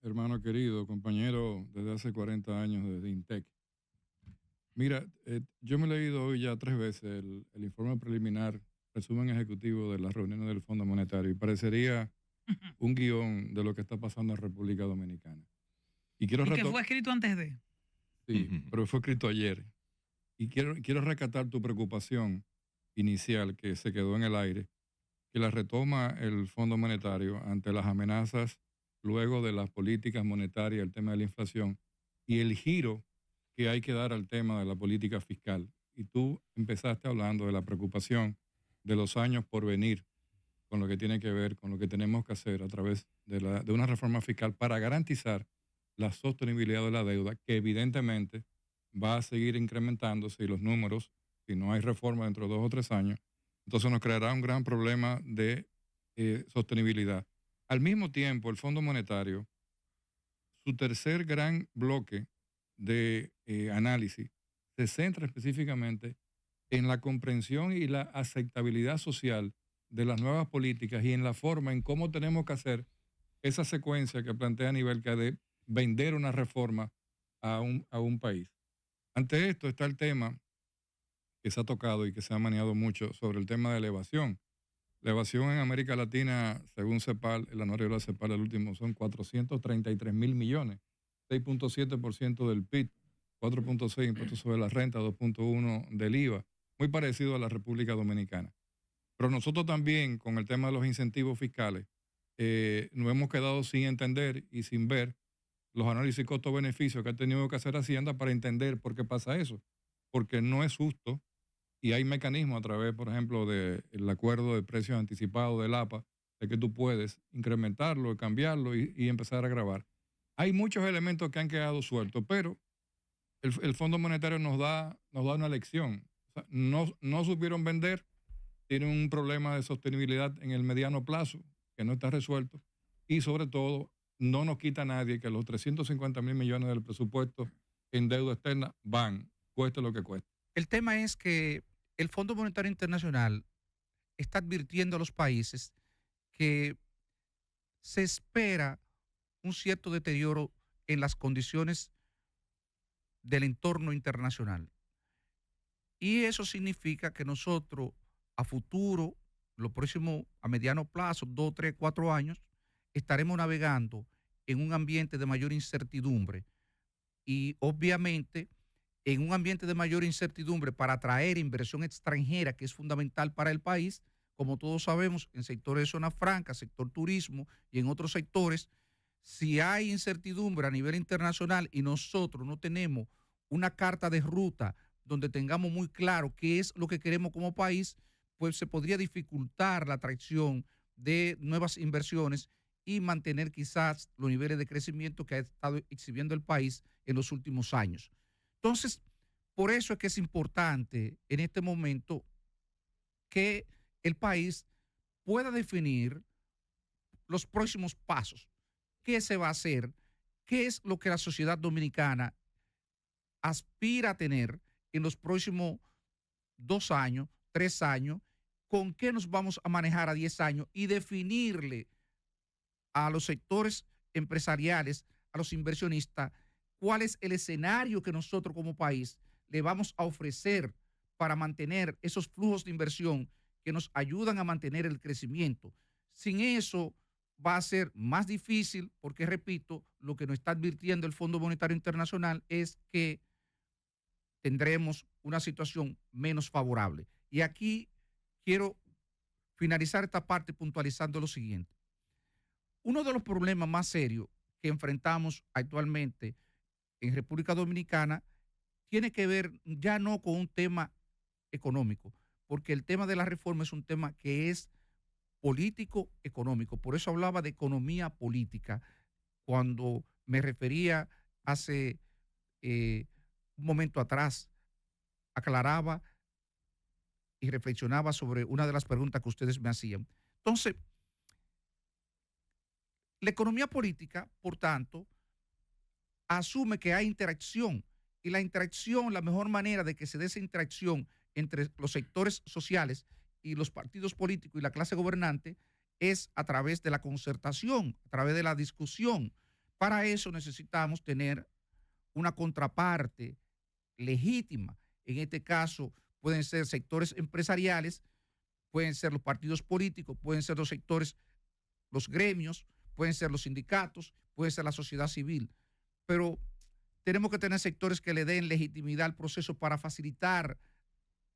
hermano querido, compañero desde hace 40 años desde INTEC. Mira, yo me he leído hoy ya 3 veces el informe preliminar, resumen ejecutivo de las reuniones del Fondo Monetario y parecería un guión de lo que está pasando en República Dominicana. Y quiero Y que fue escrito antes de. Sí, pero fue escrito ayer. Y quiero rescatar tu preocupación inicial que se quedó en el aire, que la retoma el Fondo Monetario ante las amenazas luego de las políticas monetarias, el tema de la inflación y el giro que hay que dar al tema de la política fiscal. Y tú empezaste hablando de la preocupación de los años por venir con lo que tiene que ver con lo que tenemos que hacer a través de una reforma fiscal para garantizar la sostenibilidad de la deuda, que evidentemente va a seguir incrementándose y los números, si no hay reforma dentro de 2 o 3 años, entonces nos creará un gran problema de sostenibilidad. Al mismo tiempo, el Fondo Monetario, su tercer gran bloque de análisis, se centra específicamente en la comprensión y la aceptabilidad social de las nuevas políticas y en la forma en cómo tenemos que hacer esa secuencia que plantea Nivelca de vender una reforma a un país. Ante esto está el tema que se ha tocado y que se ha manejado mucho sobre el tema de la evasión. La evasión en América Latina, según CEPAL, el anuario de la CEPAL, el último, son 433 mil millones, 6.7% del PIB, 4.6 impuestos sobre la renta, 2.1 del IVA, muy parecido a la República Dominicana. Pero nosotros también, con el tema de los incentivos fiscales, nos hemos quedado sin entender y sin ver los análisis costo-beneficio que ha tenido que hacer Hacienda para entender por qué pasa eso. Porque no es justo y hay mecanismos a través, por ejemplo, del acuerdo de precios anticipados del APA, de que tú puedes incrementarlo, cambiarlo y empezar a grabar. Hay muchos elementos que han quedado sueltos, pero el Fondo Monetario nos da una lección. O sea, no supieron vender, tienen un problema de sostenibilidad en el mediano plazo que no está resuelto y sobre todo no nos quita nadie que los 350 mil millones del presupuesto en deuda externa van, cueste lo que cueste. El tema es que el Fondo Monetario Internacional está advirtiendo a los países que se espera un cierto deterioro en las condiciones del entorno internacional. Y eso significa que nosotros a futuro, lo próximo a mediano plazo, 2, 3, 4 años, estaremos navegando en un ambiente de mayor incertidumbre. Y obviamente, en un ambiente de mayor incertidumbre para atraer inversión extranjera, que es fundamental para el país, como todos sabemos, en sectores de zona franca, sector turismo y en otros sectores, si hay incertidumbre a nivel internacional y nosotros no tenemos una carta de ruta donde tengamos muy claro qué es lo que queremos como país, pues se podría dificultar la atracción de nuevas inversiones y mantener quizás los niveles de crecimiento que ha estado exhibiendo el país en los últimos años. Entonces, por eso es que es importante en este momento que el país pueda definir los próximos pasos. ¿Qué se va a hacer? ¿Qué es lo que la sociedad dominicana aspira a tener en los próximos 2 años, 3 años? ¿Con qué nos vamos a manejar a 10 años? Y definirle a los sectores empresariales, a los inversionistas, cuál es el escenario que nosotros como país le vamos a ofrecer para mantener esos flujos de inversión que nos ayudan a mantener el crecimiento. Sin eso va a ser más difícil porque, repito, lo que nos está advirtiendo el Fondo Monetario Internacional es que tendremos una situación menos favorable. Y aquí quiero finalizar esta parte puntualizando lo siguiente. Uno de los problemas más serios que enfrentamos actualmente en República Dominicana tiene que ver ya no con un tema económico, porque el tema de la reforma es un tema que es político-económico. Por eso hablaba de economía política cuando me refería hace un momento atrás, aclaraba y reflexionaba sobre una de las preguntas que ustedes me hacían. Entonces, la economía política, por tanto, asume que hay interacción y la interacción, la mejor manera de que se dé esa interacción entre los sectores sociales y los partidos políticos y la clase gobernante es a través de la concertación, a través de la discusión, Para eso necesitamos tener una contraparte legítima. En este caso pueden ser sectores empresariales, pueden ser los partidos políticos, pueden ser los sectores, los gremios, pueden ser los sindicatos, puede ser la sociedad civil. Pero tenemos que tener sectores que le den legitimidad al proceso para facilitar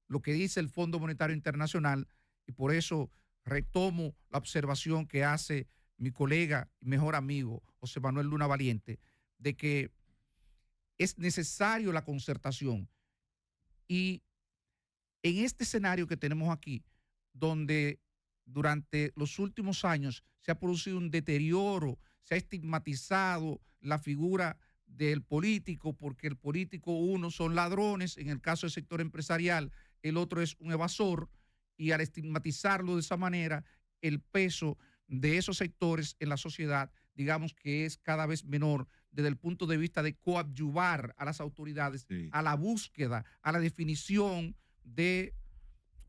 lo que dice el Fondo Monetario Internacional, y por eso retomo la observación que hace mi colega y mejor amigo José Manuel Luna Valiente, de que es necesario la concertación. Y en este escenario que tenemos aquí, donde durante los últimos años se ha producido un deterioro, se ha estigmatizado la figura del político, porque el político, uno son ladrones, en el caso del sector empresarial, el otro es un evasor, y al estigmatizarlo de esa manera, el peso de esos sectores en la sociedad, digamos que es cada vez menor desde el punto de vista de coadyuvar a las autoridades, sí, a la búsqueda, a la definición de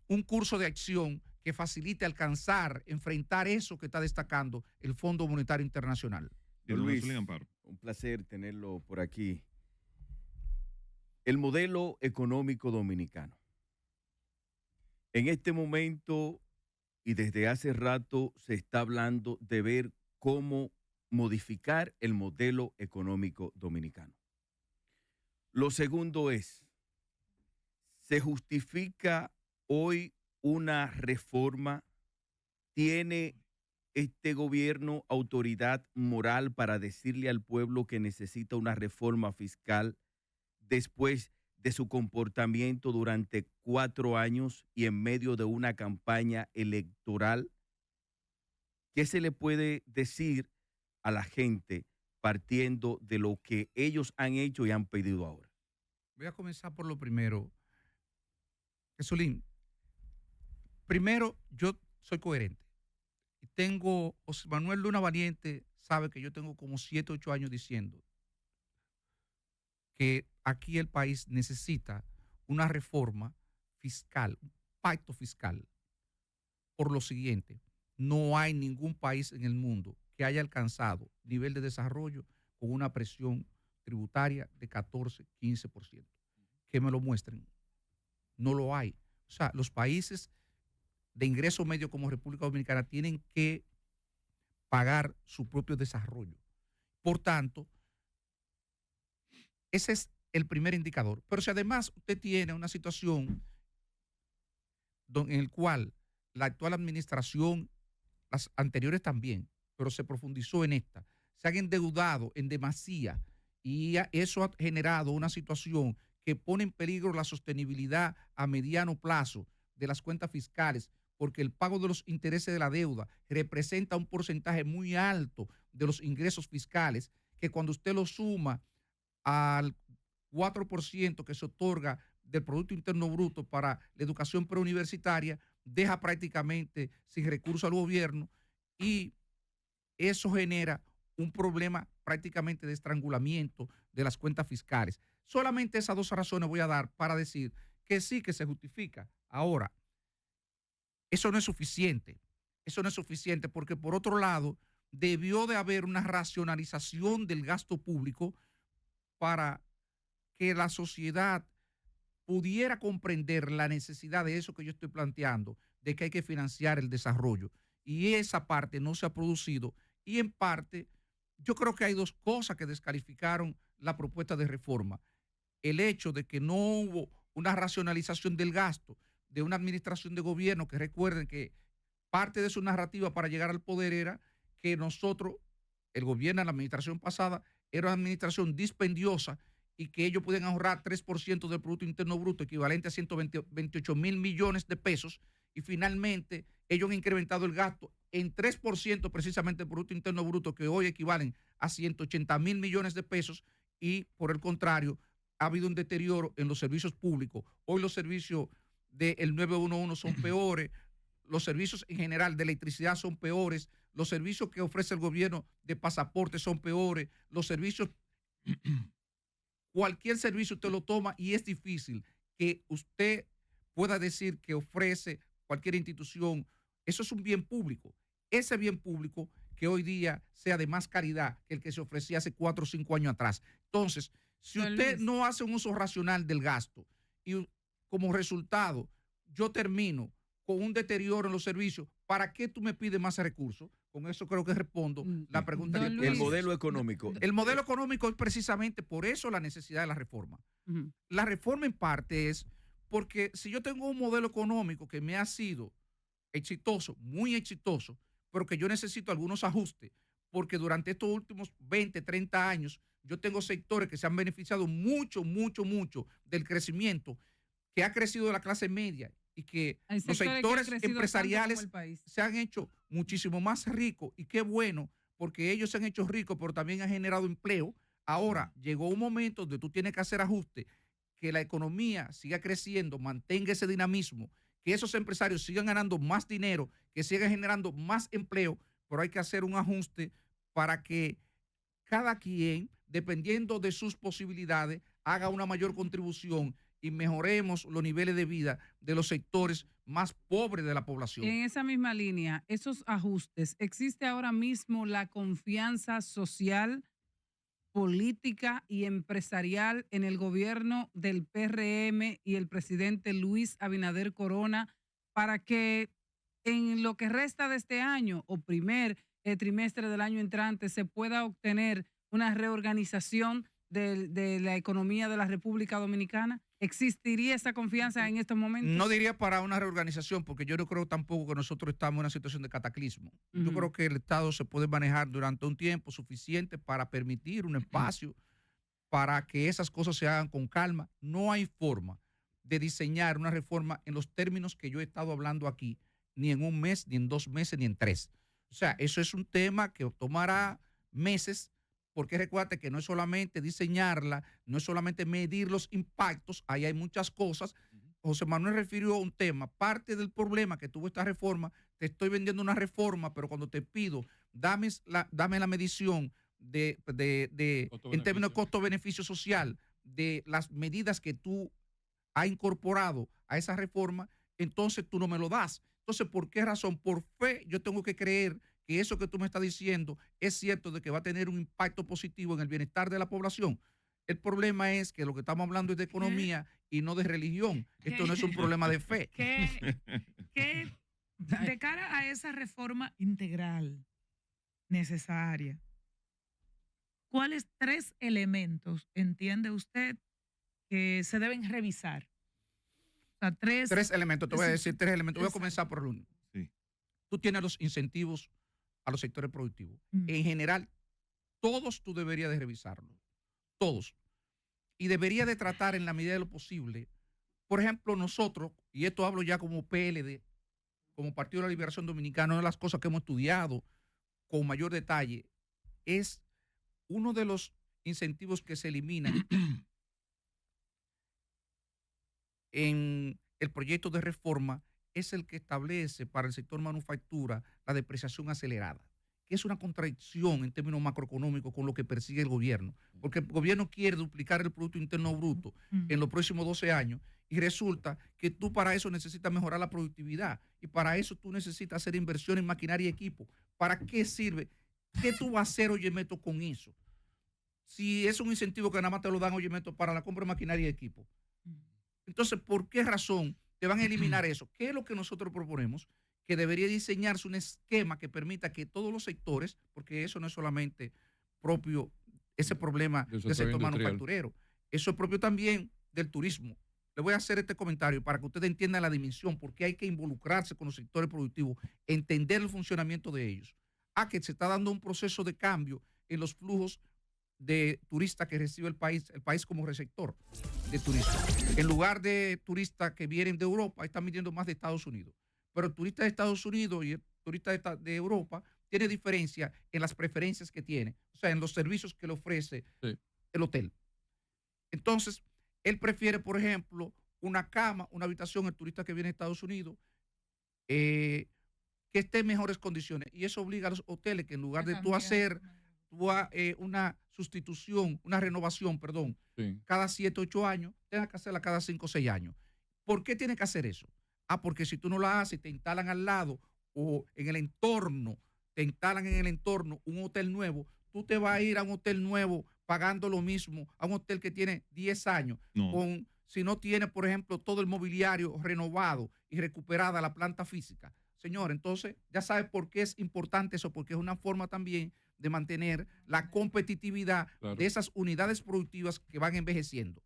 un curso de acción que facilite alcanzar, enfrentar eso que está destacando el Fondo Monetario Internacional. Luis, un placer tenerlo por aquí. El modelo económico dominicano. En este momento y desde hace rato se está hablando de ver cómo modificar el modelo económico dominicano. Lo segundo es, ¿se justifica hoy una reforma? ¿Tiene este gobierno autoridad moral para decirle al pueblo que necesita una reforma fiscal después de su comportamiento durante 4 años y en medio de una campaña electoral? ¿Qué se le puede decir a la gente partiendo de lo que ellos han hecho y han pedido ahora? Voy a comenzar por lo primero. Jesulín, primero, yo soy coherente. Y José Manuel Luna Valiente sabe que yo tengo como 7, 8 años diciendo que aquí el país necesita una reforma fiscal, un pacto fiscal. Por lo siguiente, no hay ningún país en el mundo que haya alcanzado nivel de desarrollo con una presión tributaria de 14, 15%. Que me lo muestren. No lo hay. O sea, los países de ingreso medio como República Dominicana tienen que pagar su propio desarrollo. Por tanto, ese es el primer indicador. Pero si además usted tiene una situación en la cual la actual administración, las anteriores también, pero se profundizó en esta, se han endeudado en demasía, y eso ha generado una situación que pone en peligro la sostenibilidad a mediano plazo de las cuentas fiscales, porque el pago de los intereses de la deuda representa un porcentaje muy alto de los ingresos fiscales, que cuando usted lo suma al 4% que se otorga del Producto Interno Bruto para la educación preuniversitaria, deja prácticamente sin recurso al gobierno, y eso genera un problema prácticamente de estrangulamiento de las cuentas fiscales. Solamente esas 2 razones voy a dar para decir que sí, que se justifica. Ahora, eso no es suficiente. Eso no es suficiente porque, por otro lado, debió de haber una racionalización del gasto público para que la sociedad pudiera comprender la necesidad de eso que yo estoy planteando, de que hay que financiar el desarrollo. Y esa parte no se ha producido. Y en parte, yo creo que hay 2 cosas que descalificaron la propuesta de reforma. El hecho de que no hubo una racionalización del gasto de una administración de gobierno, que recuerden que parte de su narrativa para llegar al poder era que nosotros, el gobierno, la administración pasada, era una administración dispendiosa y que ellos pueden ahorrar 3% del Producto Interno Bruto, equivalente a 128 mil millones de pesos, y finalmente ellos han incrementado el gasto en 3% precisamente del Producto Interno Bruto, que hoy equivalen a 180 mil millones de pesos, y por el contrario, ha habido un deterioro en los servicios públicos. Hoy los servicios del 911 son peores, los servicios en general de electricidad son peores, los servicios que ofrece el gobierno de pasaporte son peores, los servicios, cualquier servicio usted lo toma y es difícil que usted pueda decir que ofrece cualquier institución. Eso es un bien público. Ese bien público que hoy día sea de más calidad que el que se ofrecía hace 4 o 5 años atrás. Entonces, si usted no hace un uso racional del gasto y como resultado yo termino con un deterioro en los servicios, ¿para qué tú me pides más recursos? Con eso creo que respondo la pregunta que tú El haces. modelo económico. El modelo económico es precisamente por eso la necesidad de la reforma. La reforma en parte es porque si yo tengo un modelo económico que me ha sido exitoso, muy exitoso, pero que yo necesito algunos ajustes, porque durante estos últimos 20, 30 años yo tengo sectores que se han beneficiado mucho, mucho, mucho del crecimiento que ha crecido la clase media y que los sectores empresariales se han hecho muchísimo más ricos, y qué bueno, porque ellos se han hecho ricos, pero también han generado empleo. Ahora llegó un momento donde tú tienes que hacer ajustes, que la economía siga creciendo, mantenga ese dinamismo, que esos empresarios sigan ganando más dinero, que sigan generando más empleo, pero hay que hacer un ajuste para que cada quien, dependiendo de sus posibilidades, haga una mayor contribución y mejoremos los niveles de vida de los sectores más pobres de la población. En esa misma línea, esos ajustes, ¿existe ahora mismo la confianza social, política y empresarial en el gobierno del PRM y el presidente Luis Abinader Corona para que en lo que resta de este año o primer trimestre del año entrante se pueda obtener una reorganización de la economía de la República Dominicana? ¿Existiría esa confianza en estos momentos? No diría para una reorganización, porque yo no creo tampoco que nosotros estamos en una situación de cataclismo. Yo creo que el Estado se puede manejar durante un tiempo suficiente para permitir un espacio para que esas cosas se hagan con calma. No hay forma de diseñar una reforma en los términos que yo he estado hablando aquí, ni en un mes, ni en 2 meses, ni en 3. O sea, eso es un tema que tomará meses, porque recuérdate que no es solamente diseñarla, no es solamente medir los impactos, ahí hay muchas cosas. José Manuel refirió a un tema, parte del problema que tuvo esta reforma, te estoy vendiendo una reforma, pero cuando te pido, dame la medición en términos de costo-beneficio social, de las medidas que tú has incorporado a esa reforma, entonces tú no me lo das. Entonces, ¿por qué razón? Por fe, yo tengo que creer que eso que tú me estás diciendo es cierto, de que va a tener un impacto positivo en el bienestar de la población. El problema es que lo que estamos hablando es de economía y no de religión. Esto no es un problema de fe. Que de cara a esa reforma integral necesaria, ¿cuáles 3 elementos entiende usted que se deben revisar? O sea, 3 elementos, te voy a decir 3 elementos. Voy a comenzar por el uno. Sí. Tú tienes los incentivos a los sectores productivos. En general, todos tú deberías de revisarlos. Todos. Y debería de tratar en la medida de lo posible. Por ejemplo, nosotros, y esto hablo ya como PLD, como Partido de la Liberación Dominicana, una de las cosas que hemos estudiado con mayor detalle es uno de los incentivos que se eliminan en el proyecto de reforma, es el que establece para el sector manufactura la depreciación acelerada, que es una contradicción en términos macroeconómicos con lo que persigue el gobierno, porque el gobierno quiere duplicar el Producto Interno Bruto en los próximos 12 años, y resulta que tú para eso necesitas mejorar la productividad, y para eso tú necesitas hacer inversión en maquinaria y equipo. ¿Para qué sirve? ¿Qué tú vas a hacer, Oyemeto, con eso? Si es un incentivo que nada más te lo dan, Oyemeto, para la compra de maquinaria y equipo. Entonces, ¿por qué razón te van a eliminar eso? ¿Qué es lo que nosotros proponemos? Que debería diseñarse un esquema que permita que todos los sectores, porque eso no es solamente propio, ese problema del sector manufacturero, eso es propio también del turismo. Le voy a hacer este comentario para que ustedes entiendan la dimensión, porque hay que involucrarse con los sectores productivos, entender el funcionamiento de ellos. Que se está dando un proceso de cambio en los flujos de turistas que recibe el país como receptor de turismo. En lugar de turistas que vienen de Europa, están viniendo más de Estados Unidos. Pero el turista de Estados Unidos y el turista de Europa tiene diferencia en las preferencias que tiene, o sea, en los servicios que le ofrece el hotel. Entonces, él prefiere, por ejemplo, una cama, una habitación, el turista que viene de Estados Unidos, que esté en mejores condiciones. Y eso obliga a los hoteles que en lugar de tú hacer una sustitución, una renovación, perdón, cada 7, 8 años, tenga que hacerla cada 5 o 6 años. ¿Por qué tiene que hacer eso? Porque si tú no la haces, te instalan al lado o en el entorno, te instalan en el entorno un hotel nuevo, tú te vas a ir a un hotel nuevo pagando lo mismo a un hotel que tiene 10 años, No. si no tiene, por ejemplo, todo el mobiliario renovado y recuperada la planta física. Señor, entonces ya sabe por qué es importante eso, porque es una forma también de mantener la competitividad de esas unidades productivas que van envejeciendo.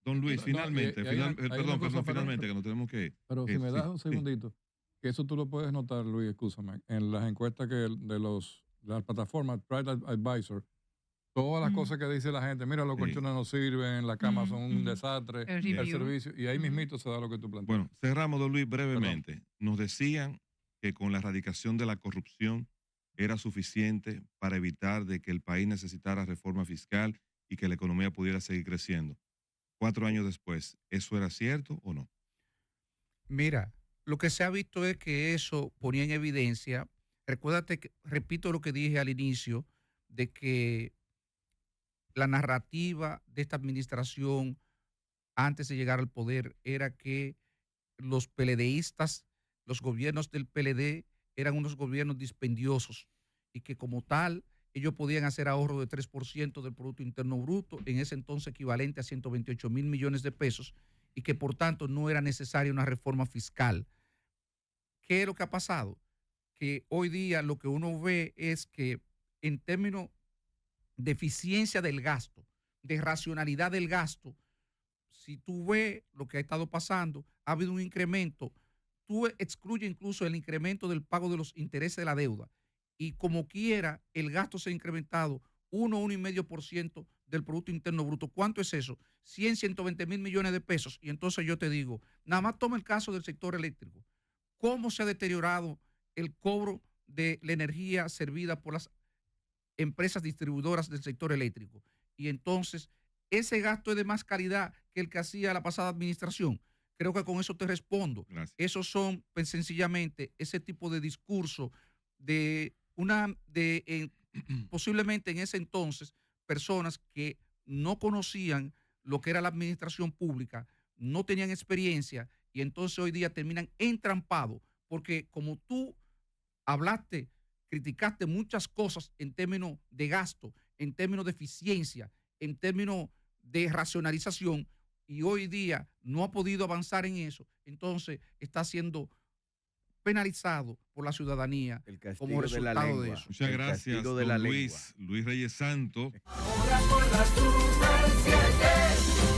Don Luis, No, finalmente, hay una cosa, finalmente, que nos tenemos que... Pero si me das un sí. segundito, que eso tú lo puedes notar, Luis, escúchame, en las encuestas de las plataformas Pride Advisor, todas las cosas que dice la gente, mira, los colchones no sirven, las camas son un desastre, El el review. servicio, y ahí mismito se da lo que tú planteas. Bueno, cerramos, don Luis, brevemente. Nos decían que con la erradicación de la corrupción era suficiente para evitar de que el país necesitara reforma fiscal y que la economía pudiera seguir creciendo. 4 años después, ¿eso era cierto o no? Mira, lo que se ha visto es que eso ponía en evidencia, recuérdate que, repito lo que dije al inicio, de que la narrativa de esta administración antes de llegar al poder era que los PLDistas, los gobiernos del PLD eran unos gobiernos dispendiosos y que como tal ellos podían hacer ahorro de 3% del Producto Interno Bruto, en ese entonces equivalente a 128,000 millones de pesos, y que por tanto no era necesaria una reforma fiscal. ¿Qué es lo que ha pasado? Que hoy día lo que uno ve es que en términos de eficiencia del gasto, de racionalidad del gasto, si tú ves lo que ha estado pasando, ha habido un incremento. Tú excluyes incluso el incremento del pago de los intereses de la deuda y como quiera el gasto se ha incrementado 1,5% del Producto Interno Bruto. ¿Cuánto es eso? 120 mil millones de pesos. Y entonces yo te digo, nada más toma el caso del sector eléctrico. ¿Cómo se ha deteriorado el cobro de la energía servida por las empresas distribuidoras del sector eléctrico? Y entonces ese gasto es de más calidad que el que hacía la pasada administración. Creo que con eso te respondo. Gracias. Esos son pues, sencillamente ese tipo de discurso posiblemente en ese entonces personas que no conocían lo que era la administración pública, no tenían experiencia y entonces hoy día terminan entrampados porque como tú hablaste, criticaste muchas cosas en términos de gasto, en términos de eficiencia, en términos de racionalización y hoy día no ha podido avanzar en eso, entonces está siendo penalizado por la ciudadanía como resultado de eso. Muchas gracias, don Luis Reyes Santos. Ahora por la Super 7.